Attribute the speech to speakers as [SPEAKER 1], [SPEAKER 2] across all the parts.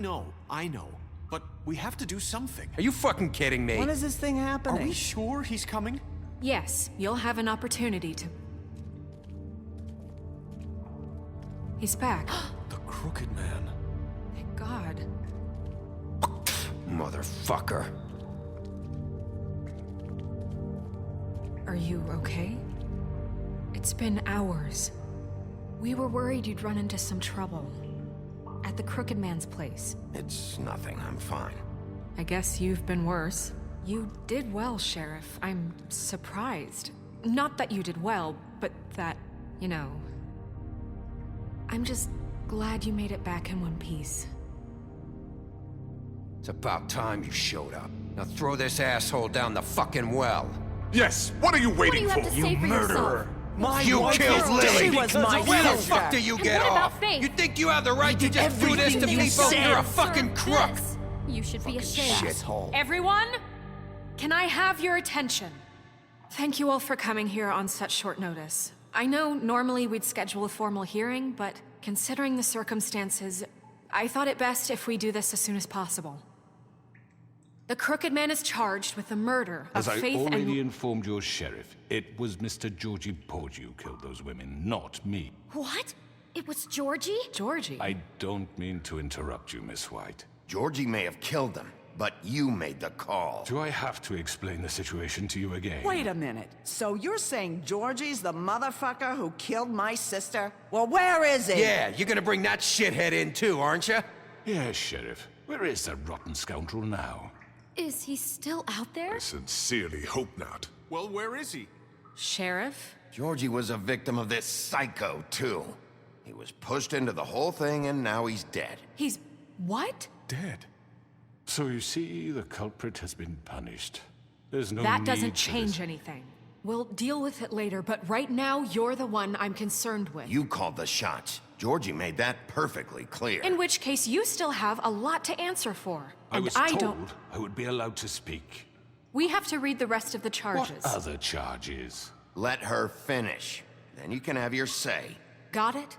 [SPEAKER 1] No, I know. But we have to do something.
[SPEAKER 2] Are you fucking kidding me?
[SPEAKER 3] When is this thing
[SPEAKER 1] Are
[SPEAKER 3] happening?
[SPEAKER 1] we sure he's coming?
[SPEAKER 4] Yes, you'll have an opportunity to... He's back.
[SPEAKER 1] The Crooked Man.
[SPEAKER 4] Thank God.
[SPEAKER 2] Motherfucker.
[SPEAKER 4] Are you okay? It's been hours. We were worried you'd run into some trouble. At the Crooked Man's place.
[SPEAKER 2] It's nothing, I'm fine.
[SPEAKER 4] I guess you've been worse. You did well, Sheriff. I'm surprised. Not that you did well, but that, you know... I'm just glad you made it back in one piece.
[SPEAKER 2] It's about time you showed up. Now throw this asshole down the fucking well.
[SPEAKER 5] Yes, what are you waiting
[SPEAKER 6] What do you
[SPEAKER 5] for?
[SPEAKER 6] have to say for yourself?
[SPEAKER 2] You killed Lily!
[SPEAKER 3] She was my
[SPEAKER 2] Where the
[SPEAKER 3] sister.
[SPEAKER 2] fuck do you
[SPEAKER 6] And
[SPEAKER 2] get
[SPEAKER 6] what about
[SPEAKER 2] off?
[SPEAKER 6] Faith?
[SPEAKER 2] You think you have the right to just do this to
[SPEAKER 3] everything you
[SPEAKER 2] people?
[SPEAKER 3] said.
[SPEAKER 2] You're a fucking
[SPEAKER 6] Sir,
[SPEAKER 2] crook!
[SPEAKER 6] this. You should be ashamed.
[SPEAKER 2] Shithole.
[SPEAKER 4] Everyone, can I have your attention? Thank you all for coming here on such short notice. I know normally we'd schedule a formal hearing, but considering the circumstances, I thought it best if we do this as soon as possible. The Crooked Man is charged with the murder of
[SPEAKER 5] As I
[SPEAKER 4] Faith
[SPEAKER 5] already
[SPEAKER 4] and...
[SPEAKER 5] informed your sheriff, it was Mr. Georgie Porgy who killed those women, not me.
[SPEAKER 6] What? It was Georgie?
[SPEAKER 4] Georgie.
[SPEAKER 5] I don't mean to interrupt you, Miss White.
[SPEAKER 2] Georgie may have killed them, but you made the call.
[SPEAKER 5] Do I have to explain the situation to you again?
[SPEAKER 3] Wait a minute. So you're saying Georgie's the motherfucker who killed my sister? Well, where is he?
[SPEAKER 2] Yeah, you're gonna bring that shithead in too, aren't you?
[SPEAKER 5] Yes, Sheriff. Where is that rotten scoundrel now?
[SPEAKER 6] Is he still out there?
[SPEAKER 7] I sincerely hope not.
[SPEAKER 1] Well, where is he?
[SPEAKER 4] Sheriff?
[SPEAKER 2] Georgie was a victim of this psycho, too. He was pushed into the whole thing and now he's dead.
[SPEAKER 4] He's... what?
[SPEAKER 5] Dead. So you see, the culprit has been punished. There's no
[SPEAKER 4] That
[SPEAKER 5] need
[SPEAKER 4] doesn't
[SPEAKER 5] for
[SPEAKER 4] change
[SPEAKER 5] this.
[SPEAKER 4] anything. We'll deal with it later, but right now, you're the one I'm concerned with.
[SPEAKER 2] You called the shots. Georgie made that perfectly clear.
[SPEAKER 4] In which case, you still have a lot to answer for.
[SPEAKER 5] I
[SPEAKER 4] And
[SPEAKER 5] was
[SPEAKER 4] I
[SPEAKER 5] told
[SPEAKER 4] don't...
[SPEAKER 5] I would be allowed to speak.
[SPEAKER 4] We have to read the rest of the charges.
[SPEAKER 5] What other charges?
[SPEAKER 2] Let her finish. Then you can have your say.
[SPEAKER 4] Got it?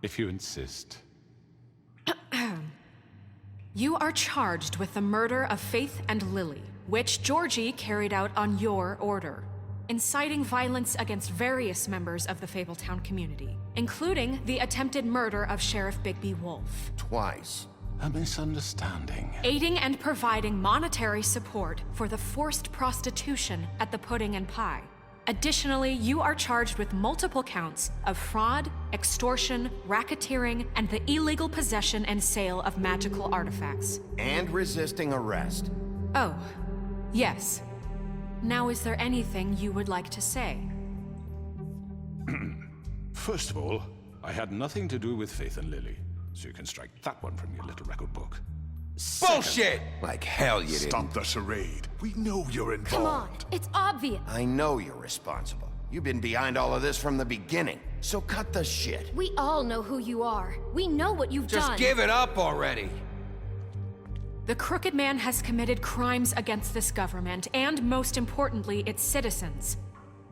[SPEAKER 5] If you insist.
[SPEAKER 4] You are charged with the murder of Faith and Lily, which Georgie carried out on your order, inciting violence against various members of the Fabletown community, including the attempted murder of Sheriff Bigby Wolf.
[SPEAKER 2] Twice.
[SPEAKER 5] A misunderstanding.
[SPEAKER 4] Aiding and providing monetary support for the forced prostitution at the Pudding and Pie. Additionally, you are charged with multiple counts of fraud, extortion, racketeering, and the illegal possession and sale of magical artifacts.
[SPEAKER 2] And resisting arrest.
[SPEAKER 4] Oh, yes. Now, is there anything you would like to say?
[SPEAKER 5] First of all, I had nothing to do with Faith and Lily, so you can strike that one from your little record book.
[SPEAKER 2] Bullshit! Like hell you didn't.
[SPEAKER 7] Stop the charade. We know you're involved.
[SPEAKER 6] Come on, it's obvious.
[SPEAKER 2] I know you're responsible. You've been behind all of this from the beginning. So cut the shit.
[SPEAKER 6] We all know who you are. We know what you've
[SPEAKER 2] Just
[SPEAKER 6] done.
[SPEAKER 2] give it up already.
[SPEAKER 4] The Crooked Man has committed crimes against this government and, most importantly, its citizens.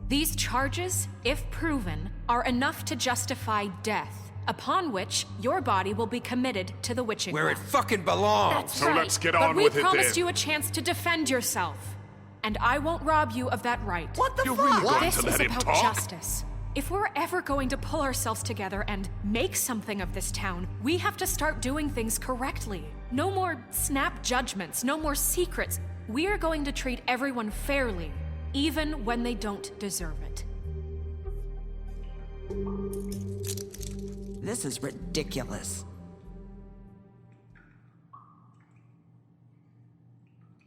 [SPEAKER 4] These charges, if proven, are enough to justify death, upon which your body will be committed to the witching
[SPEAKER 2] Where it
[SPEAKER 4] ground.
[SPEAKER 2] fucking belongs.
[SPEAKER 6] That's
[SPEAKER 7] So
[SPEAKER 6] right.
[SPEAKER 7] let's get
[SPEAKER 4] But
[SPEAKER 7] on
[SPEAKER 4] we
[SPEAKER 7] with it
[SPEAKER 4] promised
[SPEAKER 7] then.
[SPEAKER 4] you a chance to defend yourself, and I won't rob you of that right.
[SPEAKER 3] What the
[SPEAKER 7] You're
[SPEAKER 3] fuck?
[SPEAKER 7] really going
[SPEAKER 4] This
[SPEAKER 7] to
[SPEAKER 4] is
[SPEAKER 7] let him
[SPEAKER 4] about
[SPEAKER 7] talk?
[SPEAKER 4] justice. If we're ever going to pull ourselves together and make something of this town, we have to start doing things correctly. No more snap judgments, no more secrets. We are going to treat everyone fairly, even when they don't deserve it.
[SPEAKER 3] This is ridiculous.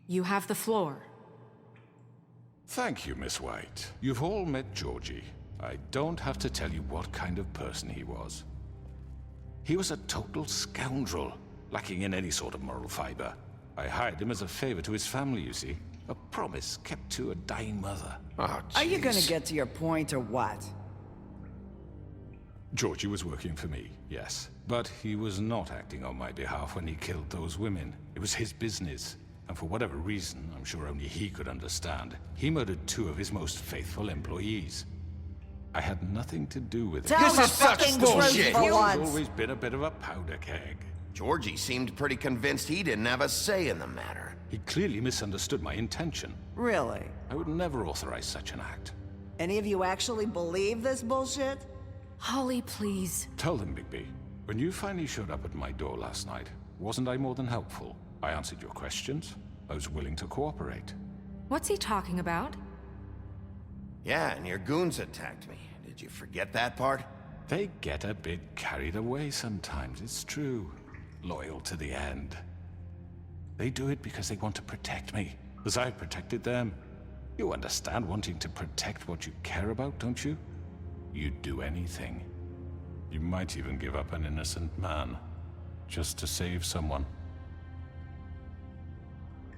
[SPEAKER 4] You have the floor.
[SPEAKER 5] Thank you, Miss White. You've all met Georgie. I don't have to tell you what kind of person he was. He was a total scoundrel, lacking in any sort of moral fiber. I hired him as a favor to his family, you see. A promise kept to a dying mother.
[SPEAKER 2] Oh,
[SPEAKER 3] Are you gonna
[SPEAKER 2] jeez.
[SPEAKER 3] get to your point or what?
[SPEAKER 5] Georgie was working for me, yes. But he was not acting on my behalf when he killed those women. It was his business. And for whatever reason, I'm sure only he could understand, he murdered two of his most faithful employees. I had nothing to do with it.
[SPEAKER 3] Tell
[SPEAKER 2] This
[SPEAKER 3] the
[SPEAKER 2] is such
[SPEAKER 3] fucking
[SPEAKER 2] bullshit.
[SPEAKER 3] truth for
[SPEAKER 5] He's
[SPEAKER 3] once.
[SPEAKER 5] always been a bit of a powder keg.
[SPEAKER 2] Georgie seemed pretty convinced he didn't have a say in the matter.
[SPEAKER 5] He clearly misunderstood my intention.
[SPEAKER 3] Really?
[SPEAKER 5] I would never authorize such an act.
[SPEAKER 3] Any of you actually believe this bullshit?
[SPEAKER 4] Holly, please.
[SPEAKER 5] Tell them, Bigby. When you finally showed up at my door last night, wasn't I more than helpful? I answered your questions. I was willing to cooperate.
[SPEAKER 4] What's he talking about?
[SPEAKER 2] Yeah, and your goons attacked me. Did you forget that part?
[SPEAKER 5] They get a bit carried away sometimes, it's true. Loyal to the end. They do it because they want to protect me, as I've protected them. You understand wanting to protect what you care about, don't you? You'd do anything. You might even give up an innocent man, just to save someone.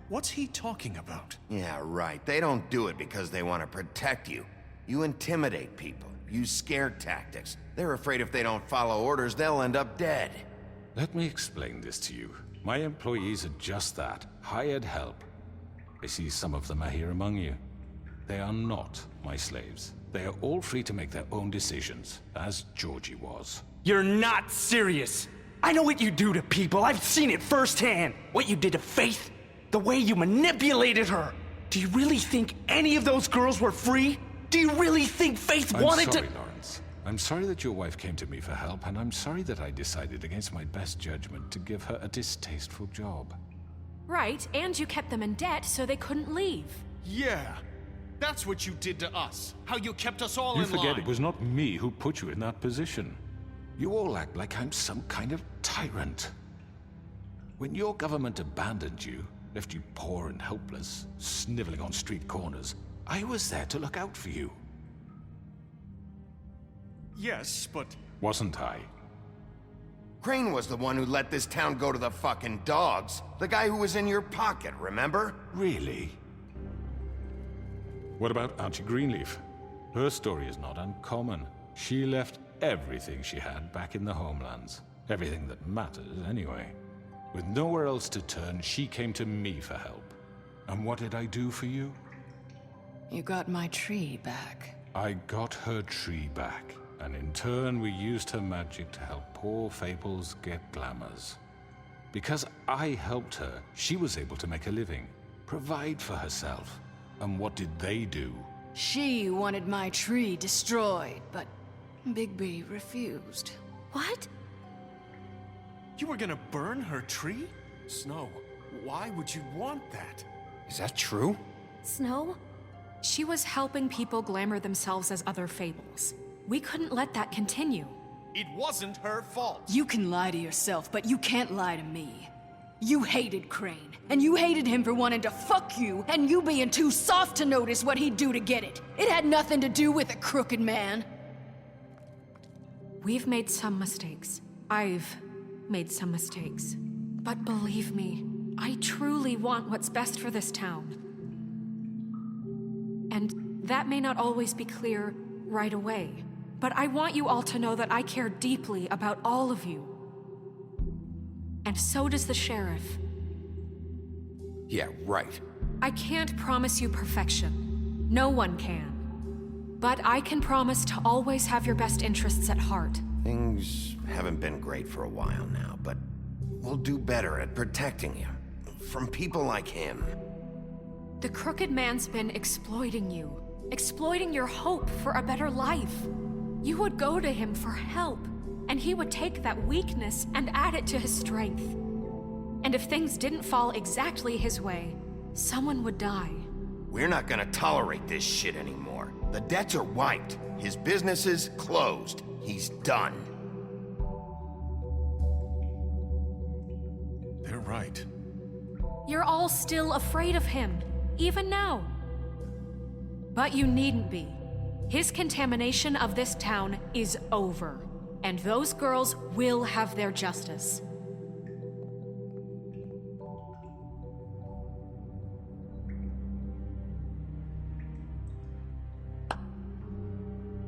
[SPEAKER 1] What's he talking about?
[SPEAKER 2] Yeah, right. They don't do it because they want to protect you. You intimidate people, use scare tactics. They're afraid if they don't follow orders, they'll end up dead.
[SPEAKER 5] Let me explain this to you. My employees are just that, hired help. I see some of them are here among you. They are not my slaves. They are all free to make their own decisions, as Georgie was.
[SPEAKER 8] You're not serious. I know what you do to people. I've seen it firsthand. What you did to Faith. The way you manipulated her. Do you really think any of those girls were free? Do you really think Faith wanted to—
[SPEAKER 5] I'm sorry, Lawrence. I'm sorry that your wife came to me for help, and I'm sorry that I decided against my best judgment to give her a distasteful job.
[SPEAKER 4] Right, and you kept them in debt so they couldn't leave.
[SPEAKER 1] Yeah. That's what you did to us. How you kept us all
[SPEAKER 5] You
[SPEAKER 1] in
[SPEAKER 5] forget
[SPEAKER 1] line.
[SPEAKER 5] it was not me who put you in that position. You all act like I'm some kind of tyrant. When your government abandoned you, left you poor and helpless, sniveling on street corners, I was there to look out for you.
[SPEAKER 1] Yes, but...
[SPEAKER 5] Wasn't I?
[SPEAKER 2] Crane was the one who let this town go to the fucking dogs. The guy who was in your pocket, remember?
[SPEAKER 5] Really? What about Auntie Greenleaf? Her story is not uncommon. She left everything she had back in the homelands. Everything that matters, anyway. With nowhere else to turn, she came to me for help. And what did I do for you?
[SPEAKER 9] You got my tree back.
[SPEAKER 5] I got her tree back, and in turn we used her magic to help poor Fables get glamours. Because I helped her, she was able to make a living, provide for herself. And what did they do?
[SPEAKER 9] She wanted my tree destroyed, but Bigby refused.
[SPEAKER 6] What?
[SPEAKER 1] You were gonna burn her tree? Snow, why would you want that?
[SPEAKER 2] Is that true?
[SPEAKER 6] Snow?
[SPEAKER 4] She was helping people glamour themselves as other Fables. We couldn't let that continue.
[SPEAKER 1] It wasn't her fault.
[SPEAKER 9] You can lie to yourself, but you can't lie to me. You hated Crane, and you hated him for wanting to fuck you, and you being too soft to notice what he'd do to get it. It had nothing to do with a crooked man.
[SPEAKER 4] We've made some mistakes. I've made some mistakes. But believe me, I truly want what's best for this town. And that may not always be clear right away, but I want you all to know that I care deeply about all of you. And so does the sheriff.
[SPEAKER 2] Yeah, right.
[SPEAKER 4] I can't promise you perfection. No one can. But I can promise to always have your best interests at heart.
[SPEAKER 2] Things haven't been great for a while now, but we'll do better at protecting you. From people like him.
[SPEAKER 4] The crooked man's been exploiting you. Exploiting your hope for a better life. You would go to him for help, and he would take that weakness and add it to his strength. And if things didn't fall exactly his way, someone would die.
[SPEAKER 2] We're not gonna tolerate this shit anymore. The debts are wiped. His business is closed. He's done.
[SPEAKER 1] They're right.
[SPEAKER 4] You're all still afraid of him, even now. But you needn't be. His contamination of this town is over, and those girls will have their justice.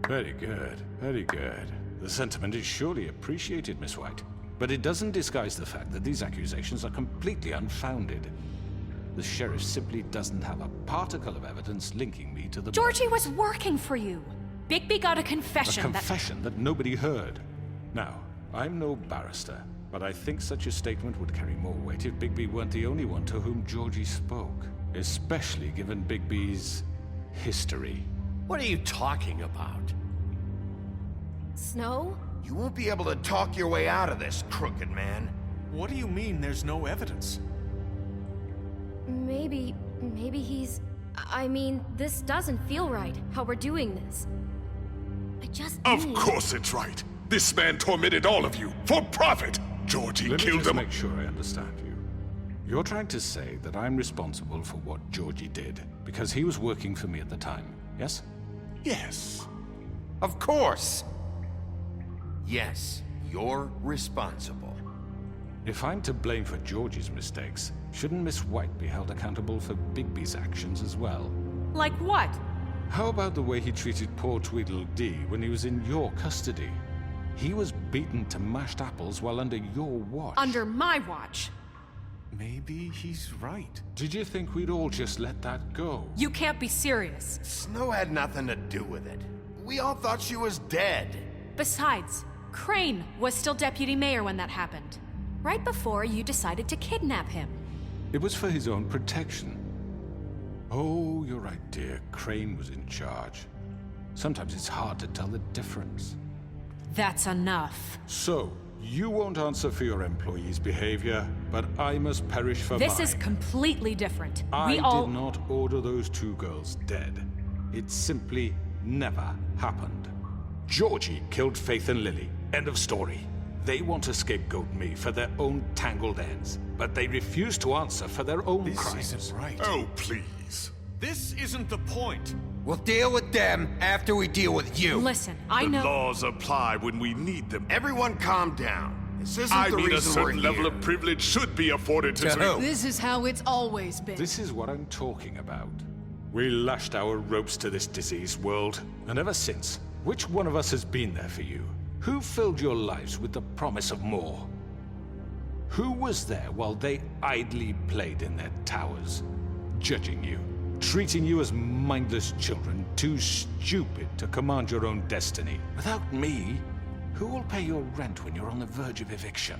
[SPEAKER 5] Very good, very good. The sentiment is surely appreciated, Miss White. But it doesn't disguise the fact that these accusations are completely unfounded. The sheriff simply doesn't have a particle of evidence linking me to the...
[SPEAKER 4] Georgie was working for you. Bigby got a
[SPEAKER 5] A
[SPEAKER 4] confession
[SPEAKER 5] confession that nobody heard. Now, I'm no barrister, but I think such a statement would carry more weight if Bigby weren't the only one to whom Georgie spoke. Especially given Bigby's history.
[SPEAKER 10] What are you talking about?
[SPEAKER 6] Snow?
[SPEAKER 2] You won't be able to talk your way out of this, crooked man.
[SPEAKER 1] What do you mean there's no evidence?
[SPEAKER 6] Maybe he's... I mean, this doesn't feel right, how we're doing this. I just
[SPEAKER 7] Of
[SPEAKER 6] need...
[SPEAKER 7] course it's right. This man tormented all of you for profit. Georgie
[SPEAKER 5] Let me
[SPEAKER 7] killed
[SPEAKER 5] just
[SPEAKER 7] him.
[SPEAKER 5] make sure I understand you. You're trying to say that I'm responsible for what Georgie did because he was working for me at the time, yes?
[SPEAKER 1] Yes.
[SPEAKER 2] Of course. Yes, you're responsible.
[SPEAKER 5] If I'm to blame for Georgie's mistakes, shouldn't Miss White be held accountable for Bigby's actions as well?
[SPEAKER 4] Like what?
[SPEAKER 5] How about the way he treated poor Tweedledee when he was in your custody? He was beaten to mashed apples while under your watch.
[SPEAKER 4] Under my watch.
[SPEAKER 1] Maybe he's right.
[SPEAKER 5] Did you think we'd all just let that go?
[SPEAKER 4] You can't be serious.
[SPEAKER 2] Snow had nothing to do with it. We all thought she was dead.
[SPEAKER 4] Besides, Crane was still deputy mayor when that happened. Right before you decided to kidnap him.
[SPEAKER 5] It was for his own protection. Oh, you're right, dear. Crane was in charge. Sometimes it's hard to tell the difference.
[SPEAKER 4] That's enough.
[SPEAKER 5] So, you won't answer for your employees' behavior, but I must perish for mine.
[SPEAKER 4] This is completely different.
[SPEAKER 5] I
[SPEAKER 4] We all...
[SPEAKER 5] did not order those two girls dead. It simply never happened. Georgie killed Faith and Lily. End of story. They want to scapegoat me for their own tangled ends, but they refuse to answer for their own
[SPEAKER 1] This
[SPEAKER 5] crimes.
[SPEAKER 1] isn't right.
[SPEAKER 7] Oh, please.
[SPEAKER 1] This isn't the point.
[SPEAKER 2] We'll deal with them after we deal with you.
[SPEAKER 4] Listen, I
[SPEAKER 7] The
[SPEAKER 4] know...
[SPEAKER 7] laws apply when we need them.
[SPEAKER 2] Everyone calm down. This isn't
[SPEAKER 7] I
[SPEAKER 2] the
[SPEAKER 7] mean, a
[SPEAKER 2] reason we're
[SPEAKER 7] certain level
[SPEAKER 2] here.
[SPEAKER 7] of privilege should be afforded to...
[SPEAKER 2] To who?
[SPEAKER 9] This is how it's always been.
[SPEAKER 5] This is what I'm talking about. We lashed our ropes to this diseased world, and ever since, which one of us has been there for you? Who filled your lives with the promise of more? Who was there while they idly played in their towers, judging you, treating you as mindless children, too stupid to command your own destiny? Without me, who will pay your rent when you're on the verge of eviction?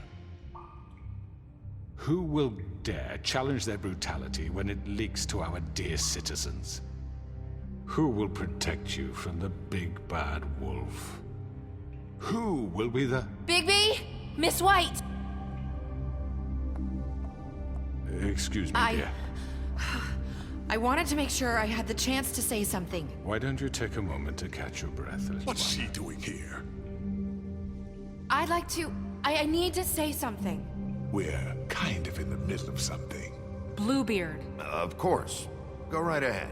[SPEAKER 5] Who will dare challenge their brutality when it leaks to our dear citizens? Who will protect you from the big bad wolf? Who will be the...
[SPEAKER 6] Bigby? Miss White!
[SPEAKER 5] Excuse me, dear.
[SPEAKER 11] I wanted to make sure I had the chance to say something.
[SPEAKER 5] Why don't you take a moment to catch your breath, little
[SPEAKER 7] What's
[SPEAKER 5] one?
[SPEAKER 7] she doing here?
[SPEAKER 11] I'd like to... I need to say something.
[SPEAKER 7] We're kind of in the middle of something.
[SPEAKER 4] Bluebeard.
[SPEAKER 2] Of course. Go right ahead.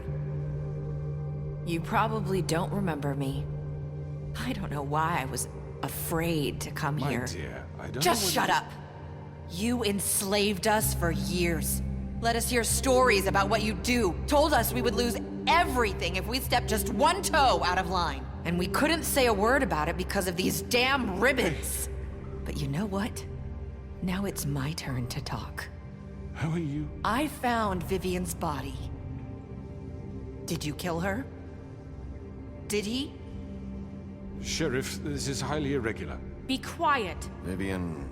[SPEAKER 11] You probably don't remember me. I don't know why I was afraid to come
[SPEAKER 5] My
[SPEAKER 11] here.
[SPEAKER 5] dear, I don't
[SPEAKER 11] Just
[SPEAKER 5] know
[SPEAKER 11] shut up. You enslaved us for years. Let us hear stories about what you do. Told us we would lose everything if we stepped just one toe out of line. And we couldn't say a word about it because of these damn ribbons. But you know what? Now it's my turn to talk.
[SPEAKER 5] How are you?
[SPEAKER 11] I found Vivian's body. Did you kill her? Did he?
[SPEAKER 5] Sheriff, this is highly irregular.
[SPEAKER 4] Be quiet.
[SPEAKER 2] Vivian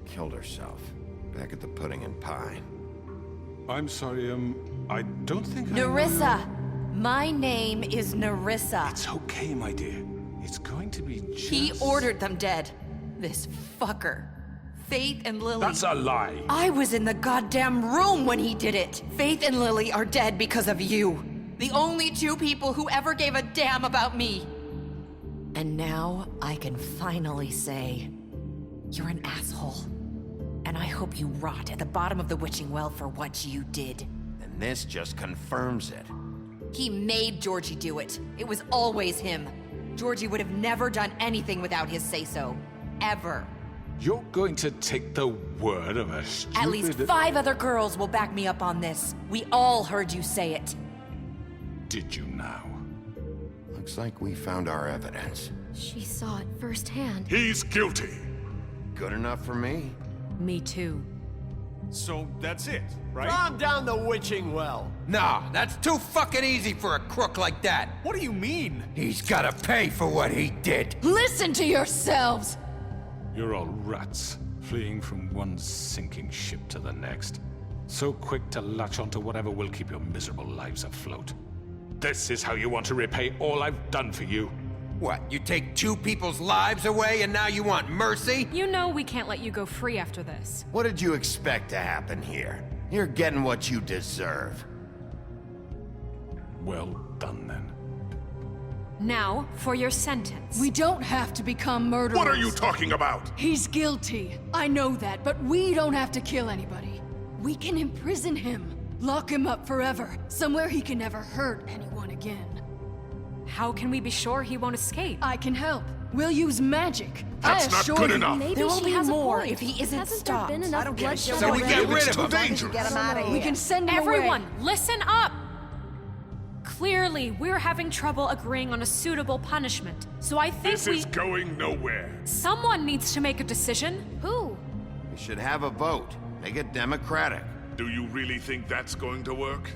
[SPEAKER 2] killed herself. Back at the Pudding and Pie.
[SPEAKER 5] I'm sorry, I don't think
[SPEAKER 11] Nerissa! My name is Nerissa.
[SPEAKER 5] It's okay, my dear. It's going to be just...
[SPEAKER 11] He ordered them dead. This fucker. Faith and Lily.
[SPEAKER 5] That's a lie!
[SPEAKER 11] I was in the goddamn room when he did it. Faith and Lily are dead because of you. The only two people who ever gave a damn about me. And now I can finally say, you're an asshole. And I hope you rot at the bottom of the witching well for what you did.
[SPEAKER 2] And this just confirms it.
[SPEAKER 11] He made Georgie do it. It was always him. Georgie would have never done anything without his say-so. Ever.
[SPEAKER 5] You're going to take the word of a stupid...
[SPEAKER 11] At least 5 other girls will back me up on this. We all heard you say it.
[SPEAKER 5] Did you now?
[SPEAKER 2] Looks like we found our evidence.
[SPEAKER 6] She saw it firsthand.
[SPEAKER 7] He's guilty.
[SPEAKER 2] Good enough for me.
[SPEAKER 4] Me too.
[SPEAKER 1] So that's it, right?
[SPEAKER 10] Calm down the witching well.
[SPEAKER 12] Nah, that's too fucking easy for a crook like that.
[SPEAKER 1] What do you mean?
[SPEAKER 12] He's gotta pay for what he did.
[SPEAKER 9] Listen to yourselves!
[SPEAKER 5] You're all rats. fleeing from one sinking ship to the next. So quick to latch onto whatever will keep your miserable lives afloat. This is how you want to repay all I've done for you?
[SPEAKER 12] What, you take 2 people's lives away and now you want mercy?
[SPEAKER 4] You know we can't let you go free after this.
[SPEAKER 2] What did you expect to happen here? You're getting what you deserve.
[SPEAKER 5] Well done, then.
[SPEAKER 4] Now, for your sentence.
[SPEAKER 9] We don't have to become murderers.
[SPEAKER 7] What are you talking about?
[SPEAKER 9] He's guilty. I know that, but we don't have to kill anybody. We can imprison him. Lock him up forever. Somewhere he can never hurt anyone again.
[SPEAKER 4] How can we be sure he won't escape?
[SPEAKER 9] I can help. We'll use magic.
[SPEAKER 7] That's
[SPEAKER 9] I
[SPEAKER 7] not
[SPEAKER 9] assure
[SPEAKER 7] good
[SPEAKER 9] you.
[SPEAKER 7] enough.
[SPEAKER 6] Maybe
[SPEAKER 11] There will
[SPEAKER 6] she
[SPEAKER 11] be
[SPEAKER 6] has
[SPEAKER 11] more
[SPEAKER 6] a point.
[SPEAKER 11] if he isn't
[SPEAKER 6] Hasn't
[SPEAKER 11] stopped.
[SPEAKER 6] there been
[SPEAKER 3] I
[SPEAKER 6] enough
[SPEAKER 3] don't give a
[SPEAKER 6] bloodshed
[SPEAKER 3] shit
[SPEAKER 12] So we
[SPEAKER 3] what
[SPEAKER 12] get
[SPEAKER 3] you do.
[SPEAKER 12] rid of
[SPEAKER 7] It's
[SPEAKER 12] him.
[SPEAKER 7] too
[SPEAKER 3] As long as you
[SPEAKER 7] dangerous.
[SPEAKER 3] get him out of here.
[SPEAKER 9] We can send him
[SPEAKER 4] Everyone,
[SPEAKER 9] away.
[SPEAKER 4] listen up! Clearly, we're having trouble agreeing on a suitable punishment, so I think
[SPEAKER 7] This is going nowhere.
[SPEAKER 4] someone needs to make a decision.
[SPEAKER 6] Who?
[SPEAKER 2] We should have a vote. Make it democratic.
[SPEAKER 7] Do you really think that's going to work?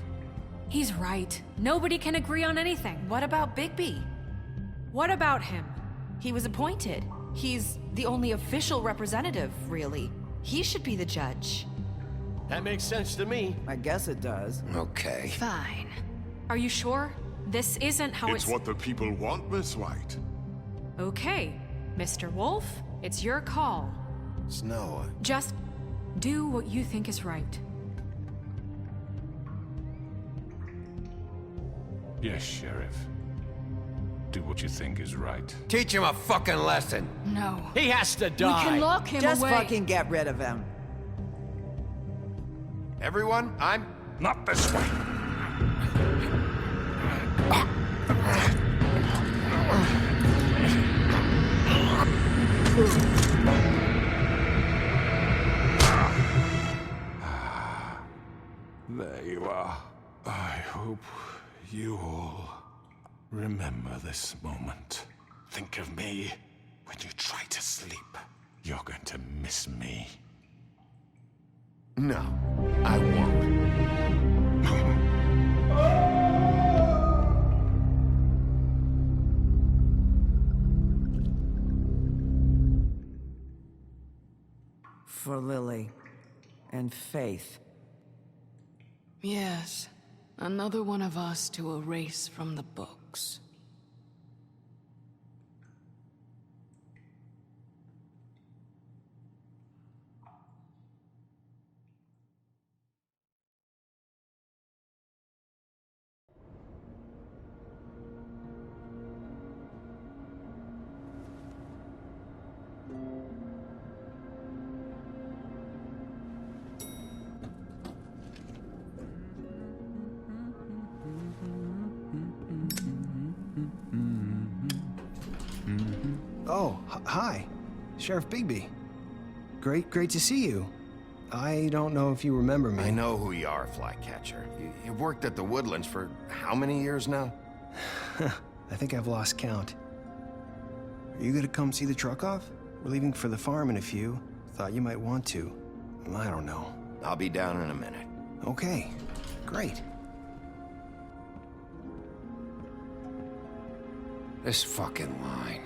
[SPEAKER 4] He's right. Nobody can agree on anything.
[SPEAKER 11] What about Bigby?
[SPEAKER 4] What about him?
[SPEAKER 11] He was appointed. He's the only official representative, really. He should be the judge.
[SPEAKER 10] That makes sense to me.
[SPEAKER 3] I guess it does.
[SPEAKER 2] Okay.
[SPEAKER 9] Fine.
[SPEAKER 4] Are you sure? This isn't how
[SPEAKER 7] It's what the people want, Miss White.
[SPEAKER 4] Okay, Mr. Wolf, it's your call.
[SPEAKER 2] Snow,
[SPEAKER 4] Just do what you think is right.
[SPEAKER 5] Yes, Sheriff. Do what you think is right.
[SPEAKER 12] Teach him a fucking lesson.
[SPEAKER 9] No.
[SPEAKER 10] He has to
[SPEAKER 9] We
[SPEAKER 10] die.
[SPEAKER 9] can lock him
[SPEAKER 3] Just
[SPEAKER 9] away.
[SPEAKER 3] fucking get rid of him.
[SPEAKER 2] everyone,
[SPEAKER 5] Not this way! There you are. I hope you all remember this moment. Think of me when you try to sleep. You're going to miss me.
[SPEAKER 2] No, I won't.
[SPEAKER 3] For Lily and Faith.
[SPEAKER 9] Yes. Another one of us to erase from the books.
[SPEAKER 13] Oh, hi. Sheriff Bigby. Great to see you. I don't know if you remember me.
[SPEAKER 2] I know who you are, Flycatcher. You've worked at the Woodlands for how many years now?
[SPEAKER 13] I think I've lost count. Are you gonna come see the truck off? We're leaving for the farm in a few. Thought you might want to. I don't know.
[SPEAKER 2] I'll be down in a minute.
[SPEAKER 13] Okay, great.
[SPEAKER 2] This fucking line.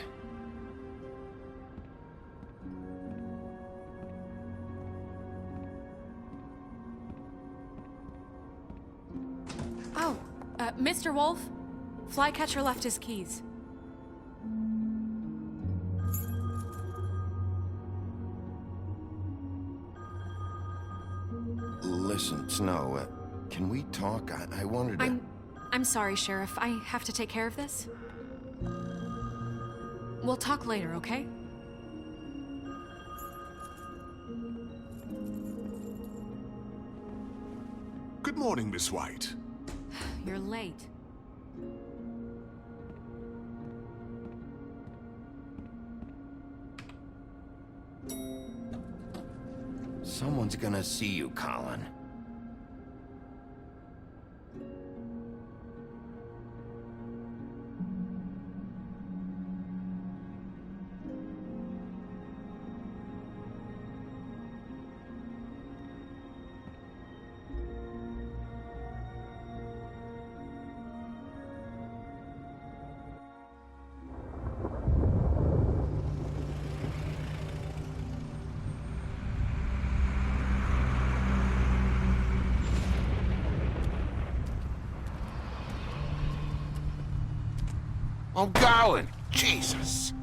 [SPEAKER 4] Oh, Mr. Wolf, Flycatcher left his keys.
[SPEAKER 2] Listen, Snow, can we talk? I wanted to...
[SPEAKER 4] I'm sorry, Sheriff. I have to take care of this. We'll talk later, okay?
[SPEAKER 7] Good morning, Miss White.
[SPEAKER 4] You're late.
[SPEAKER 2] Someone's gonna see you, Colin.
[SPEAKER 7] I'm going. Jesus.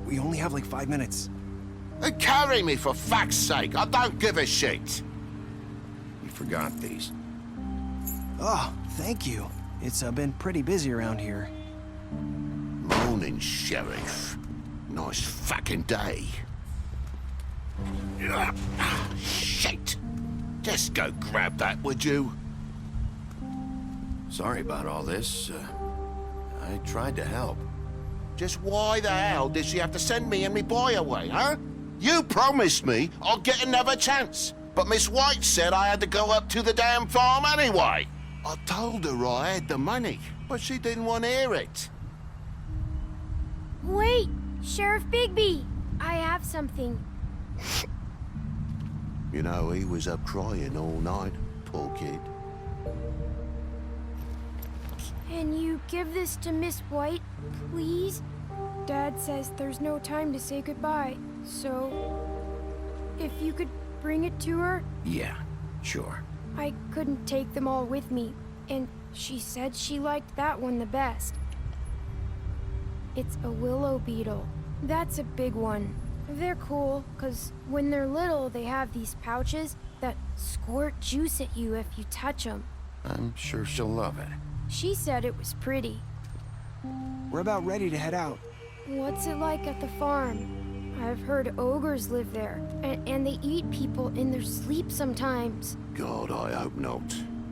[SPEAKER 13] We only have like 5 minutes.
[SPEAKER 7] Carry me for fuck's sake. I don't give a shit.
[SPEAKER 2] You forgot these.
[SPEAKER 13] Oh, thank you. It's been pretty busy around here.
[SPEAKER 7] Morning, Sheriff. Nice fucking day. Shit. Just go grab that, would you?
[SPEAKER 2] Sorry about all this. I tried to help.
[SPEAKER 7] Just why the hell did she have to send me and me boy away, huh? You promised me I'd get another chance. But Miss White said I had to go up to the damn farm anyway. I told her I had the money, but she didn't want to hear it.
[SPEAKER 14] Wait, Sheriff Bigby. I have something.
[SPEAKER 7] You know, he was up crying all night, poor kid.
[SPEAKER 14] Can you give this to Miss White, please? Dad says there's no time to say goodbye, so if you could bring it to her?
[SPEAKER 2] Yeah, sure.
[SPEAKER 14] I couldn't take them all with me, and she said she liked that one the best. It's a willow beetle. That's a big one. They're cool, 'cause when they're little, they have these pouches that squirt juice at you if you touch them.
[SPEAKER 2] I'm sure she'll love it.
[SPEAKER 14] She said it was pretty.
[SPEAKER 13] We're about ready to head out.
[SPEAKER 14] What's it like at the farm? I've heard ogres live there, and they eat people in their sleep sometimes.
[SPEAKER 7] God, I hope not.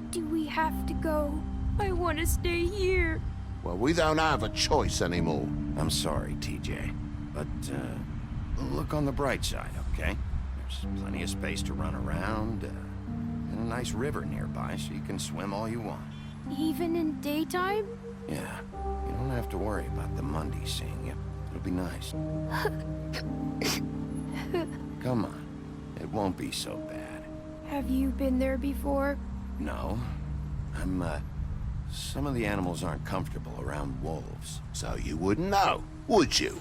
[SPEAKER 14] Do we have to go? I want to stay here.
[SPEAKER 7] Well, we don't have a choice anymore.
[SPEAKER 2] I'm sorry, TJ. But, look on the bright side, okay? There's plenty of space to run around, and a nice river nearby, so you can swim all you want.
[SPEAKER 14] Even in daytime?
[SPEAKER 2] Yeah, you don't have to worry about the Monday seeing you. It'll be nice. Come on, it won't be so bad.
[SPEAKER 14] Have you been there before?
[SPEAKER 2] No, some of the animals aren't comfortable around wolves.
[SPEAKER 7] So you wouldn't know, would you?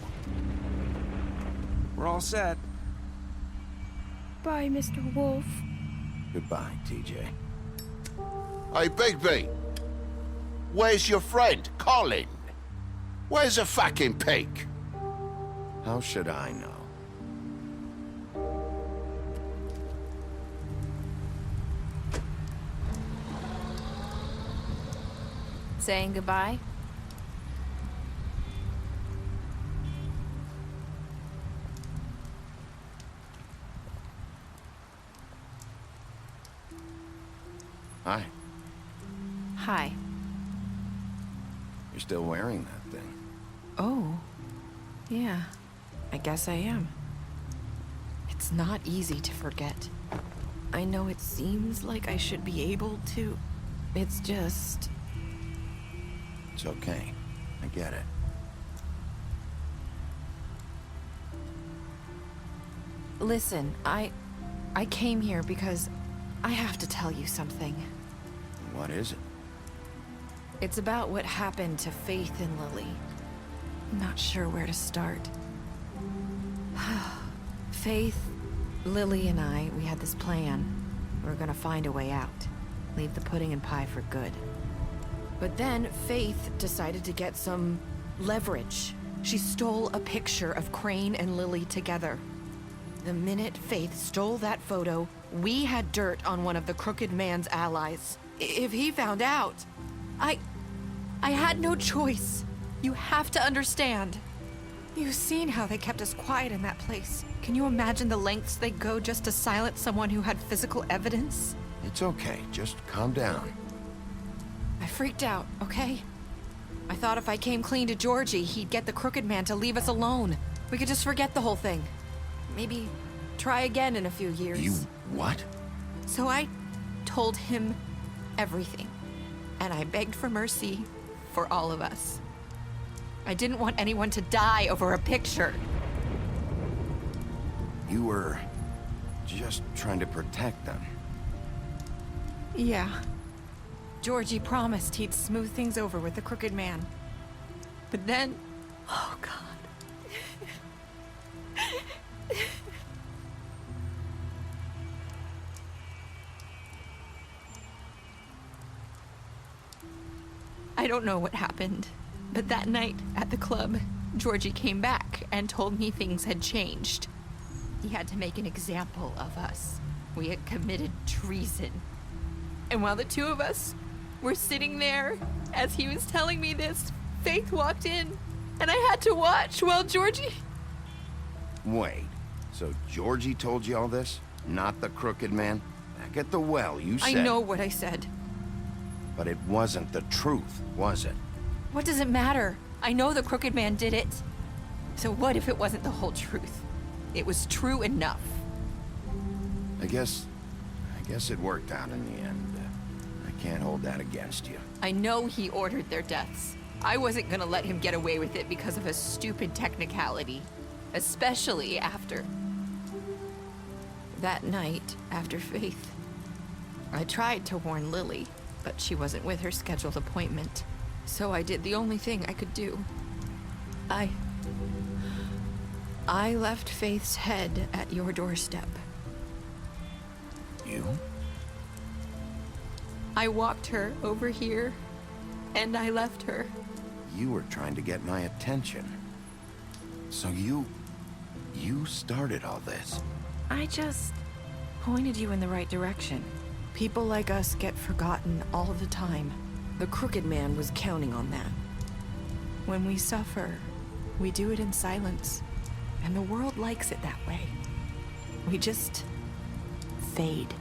[SPEAKER 13] We're all set.
[SPEAKER 14] Bye, Mr. Wolf.
[SPEAKER 2] Goodbye, TJ.
[SPEAKER 7] Hey, Bigby. Where's your friend, Colin? Where's the fucking pig?
[SPEAKER 2] How should I know?
[SPEAKER 15] Saying goodbye?
[SPEAKER 2] Hi.
[SPEAKER 15] Hi.
[SPEAKER 2] You're still wearing that thing.
[SPEAKER 15] Oh. Yeah. I guess I am. It's not easy to forget. I know it seems like I should be able to. It's just...
[SPEAKER 2] It's okay. I get it.
[SPEAKER 15] Listen, I came here because I have to tell you something.
[SPEAKER 2] What is it?
[SPEAKER 15] It's about what happened to Faith and Lily. I'm not sure where to start. Faith, Lily, and I, we had this plan. We were gonna find a way out. Leave the pudding and pie for good. But then Faith decided to get some leverage. She stole a picture of Crane and Lily together. The minute Faith stole that photo, we had dirt on one of the Crooked Man's allies. If he found out, I had no choice. You have to understand. You've seen how they kept us quiet in that place. Can you imagine the lengths they go just to silence someone who had physical evidence?
[SPEAKER 2] It's okay. Just calm down.
[SPEAKER 15] I freaked out, okay? I thought if I came clean to Georgie, he'd get the Crooked Man to leave us alone. We could just forget the whole thing. Maybe try again in a few years.
[SPEAKER 2] You what?
[SPEAKER 15] So I told him everything. And I begged for mercy for all of us. I didn't want anyone to die over a picture.
[SPEAKER 2] You were just trying to protect them.
[SPEAKER 15] Yeah. Georgie promised he'd smooth things over with the Crooked Man. But then... Oh, God. I don't know what happened, but that night at the club, Georgie came back and told me things had changed. He had to make an example of us. We had committed treason. And while the two of us were sitting there, as he was telling me this, Faith walked in, and I had to watch while Georgie...
[SPEAKER 2] Wait, so Georgie told you all this? Not the crooked man? Back at the well, you said...
[SPEAKER 15] I know what I said.
[SPEAKER 2] But it wasn't the truth, was it?
[SPEAKER 15] What does it matter? I know the crooked man did it. So what if it wasn't the whole truth? It was true enough.
[SPEAKER 2] I guess it worked out in the end. I can't hold that against you.
[SPEAKER 15] I know he ordered their deaths. I wasn't gonna let him get away with it because of a stupid technicality. Especially after... that night, after Faith. I tried to warn Lily, but she wasn't with her scheduled appointment. So I did the only thing I could do. I left Faith's head at your doorstep.
[SPEAKER 2] You?
[SPEAKER 15] I walked her over here, and I left her.
[SPEAKER 2] You were trying to get my attention. So you started all this.
[SPEAKER 15] I just pointed you in the right direction. People like us get forgotten all the time. The crooked man was counting on that. When we suffer, we do it in silence, and the world likes it that way. We just fade,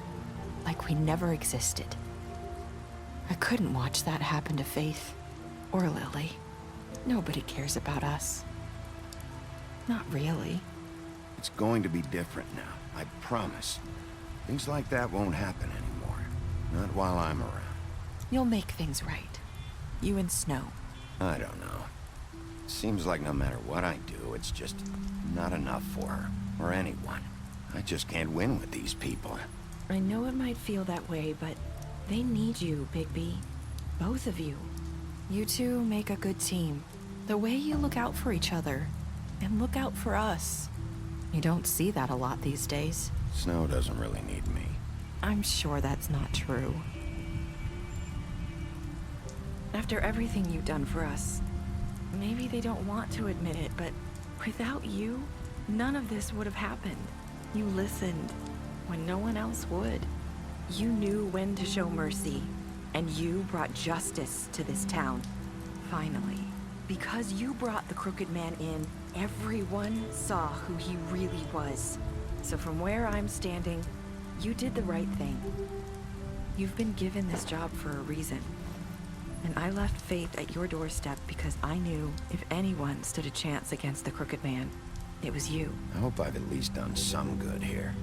[SPEAKER 15] like we never existed. I couldn't watch that happen to Faith, or Lily. Nobody cares about us. Not really.
[SPEAKER 2] It's going to be different now, I promise. Things like that won't happen anymore. Not while I'm around.
[SPEAKER 15] You'll make things right. You and Snow.
[SPEAKER 2] I don't know. Seems like no matter what I do, it's just not enough for her, or anyone. I just can't win with these people.
[SPEAKER 15] I know it might feel that way, but they need you, Bigby. Both of you. You two make a good team. The way you look out for each other, and look out for us. You don't see that a lot these days.
[SPEAKER 2] Snow doesn't really need me.
[SPEAKER 15] I'm sure that's not true. After everything you've done for us, maybe they don't want to admit it, but without you, none of this would have happened. You listened when no one else would. You knew when to show mercy, and you brought justice to this town. Finally. Because you brought the crooked man in, everyone saw who he really was. So from where I'm standing, you did the right thing. You've been given this job for a reason. And I left Faith at your doorstep because I knew if anyone stood a chance against the crooked man, it was you.
[SPEAKER 2] I hope I've at least done some good here.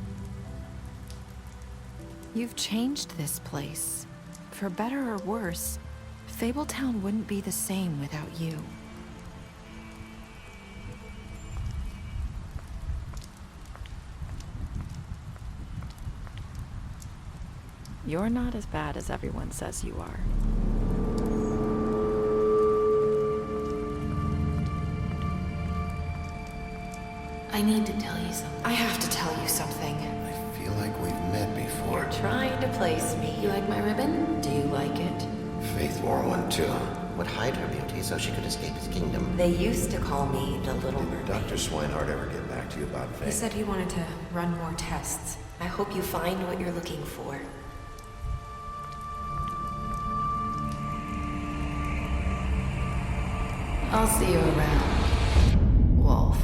[SPEAKER 15] You've changed this place. For better or worse, Fabletown wouldn't be the same without you. You're not as bad as everyone says you are.
[SPEAKER 4] I need to tell you something.
[SPEAKER 15] I have to tell you something.
[SPEAKER 2] I feel like we've met before.
[SPEAKER 4] You're trying to place me. You like my ribbon? Do you like it?
[SPEAKER 16] Faith wore one too. Would hide her beauty so she could escape his kingdom.
[SPEAKER 4] They used to call me the Little Mermaid.
[SPEAKER 16] Dr. Swinehart ever get back to you about Faith?
[SPEAKER 4] He said he wanted to run more tests. I hope you find what you're looking for. I'll see you around, Wolf.